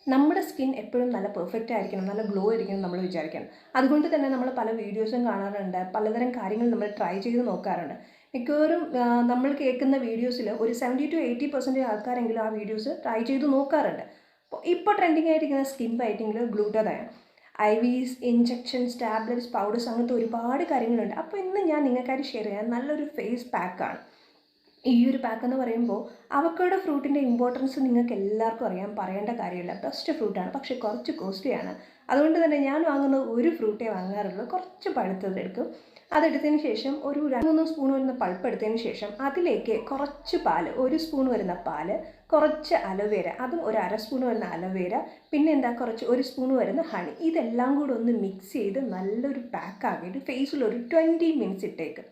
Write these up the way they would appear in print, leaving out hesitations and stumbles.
നമ്മുടെ സ്കിൻ എപ്പോഴും നല്ല പെർഫെക്റ്റ് ആയിരിക്കണം, നല്ല ഗ്ലോ ആയിരിക്കണം നമ്മൾ വിചാരിക്കണം. അതുകൊണ്ട് തന്നെ നമ്മൾ പല വീഡിയോസും കാണാറുണ്ട്, പലതരം കാര്യങ്ങൾ നമ്മൾ ട്രൈ ചെയ്ത് നോക്കാറുണ്ട്. മിക്കവാറും നമ്മൾ കേൾക്കുന്ന വീഡിയോസിൽ ഒരു 70-80% ആൾക്കാരെങ്കിലും ആ വീഡിയോസ് ട്രൈ ചെയ്ത് നോക്കാറുണ്ട്. ഇപ്പോൾ ട്രെൻഡിങ് ആയിരിക്കുന്ന സ്കിൻ വൈറ്റനിങ്ങിൽ ഗ്ലൂട്ടതയാണ്, IVs, ഇഞ്ചെക്ഷൻസ്, ടാബ്ലറ്റ്സ്, പൗഡേഴ്സ്, അങ്ങനത്തെ ഒരുപാട് കാര്യങ്ങളുണ്ട്. അപ്പോൾ ഇന്ന് ഞാൻ നിങ്ങൾക്കായിട്ട് ഷെയർ ചെയ്യാൻ നല്ലൊരു ഫേസ് പാക്കാണ്. ഈ ഒരു പാക്ക് എന്ന് പറയുമ്പോൾ അവക്കാഡോ ഫ്രൂട്ടിൻ്റെ ഇമ്പോർട്ടൻസ് നിങ്ങൾക്ക് എല്ലാവർക്കും അറിയാം, പറയേണ്ട കാര്യമില്ല. ബെസ്റ്റ് ഫ്രൂട്ടാണ്, പക്ഷേ കുറച്ച് കോസ്റ്റ്ലിയാണ്. അതുകൊണ്ട് തന്നെ ഞാൻ വാങ്ങുന്നത് ഒരു ഫ്രൂട്ടേ വാങ്ങാറുള്ളൂ. കുറച്ച് പഴുത്തതെടുക്കും. അതെടുത്തതിന് ശേഷം ഒരു 2-3 സ്പൂൺ വരുന്ന പൾപ്പ് എടുത്തതിന് ശേഷം അതിലേക്ക് കുറച്ച് പാല്, 1 സ്പൂൺ വരുന്ന പാല്, കുറച്ച് അലോവേര, അതും ഒരു 1/2 സ്പൂൺ വരുന്ന അലോവേര, പിന്നെ കുറച്ച് 1 സ്പൂൺ വരുന്ന ഹണി, ഇതെല്ലാം കൂടെ ഒന്ന് മിക്സ് ചെയ്ത് നല്ലൊരു പാക്കാക്കിയിട്ട് ഫേസിൽ ഒരു 20 മിനിറ്റ്സ് ഇട്ടേക്ക്.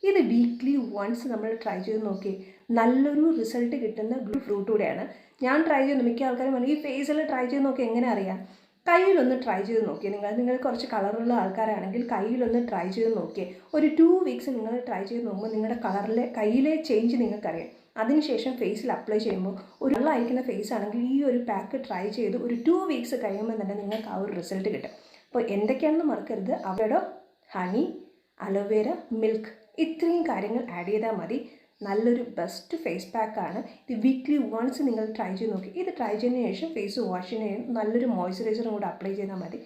ഇത് വീക്ക്ലി വൺസ് നമ്മൾ ട്രൈ ചെയ്ത് നോക്കി, നല്ലൊരു റിസൾട്ട് കിട്ടുന്ന ഫ്രൂട്ട് കൂടെയാണ്. ഞാൻ ട്രൈ ചെയ്യുന്നു, മിക്ക ആൾക്കാരും പറഞ്ഞു ഈ ഫേസിൽ ട്രൈ ചെയ്ത് നോക്കി എങ്ങനെ അറിയാം. കയ്യിലൊന്ന് ട്രൈ ചെയ്ത് നോക്കി. നിങ്ങൾ കുറച്ച് കളറുള്ള ആൾക്കാരാണെങ്കിൽ കയ്യിലൊന്ന് ട്രൈ ചെയ്ത് നോക്കി. ഒരു 2 വീക്സ് നിങ്ങൾ ട്രൈ ചെയ്ത് നോക്കുമ്പോൾ നിങ്ങളുടെ കയ്യിലെ ചേഞ്ച് നിങ്ങൾക്കറിയാം. അതിനുശേഷം ഫേസിൽ അപ്ലൈ ചെയ്യുമ്പോൾ ഒരു വെള്ളമായിരിക്കുന്ന ഫേസ് ആണെങ്കിൽ ഈ ഒരു പാക്ക് ട്രൈ ചെയ്ത് ഒരു 2 വീക്സ് കഴിയുമ്പോൾ തന്നെ നിങ്ങൾക്ക് ആ ഒരു റിസൾട്ട് കിട്ടും. അപ്പോൾ എന്തൊക്കെയാണെന്ന് മറക്കരുത്, അവയുടെ ഹണി, അലോവേര, മിൽക്ക്, ഇത്രയും കാര്യങ്ങൾ ആഡ് ചെയ്താൽ മതി. നല്ലൊരു ബെസ്റ്റ് ഫേസ് പാക്കാണ് ഇത്. വീക്ക്ലി വൺസ് നിങ്ങൾ ട്രൈ ചെയ്ത് നോക്കി. ഇത് ട്രൈ ചെയ്തതിന് ശേഷം ഫേസ് വാഷിന് നല്ലൊരു മോയ്സ്ചറൈസറും കൂടെ അപ്ലൈ ചെയ്താൽ മതി.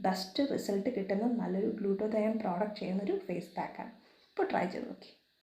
ബെസ്റ്റ് റിസൾട്ട് കിട്ടുന്ന നല്ലൊരു ഗ്ലൂട്ടോതയോൺ പ്രോഡക്റ്റ് ചെയ്യുന്നൊരു ഫേസ് പാക്കാണ്. ഇപ്പോൾ ട്രൈ ചെയ്ത് നോക്കി.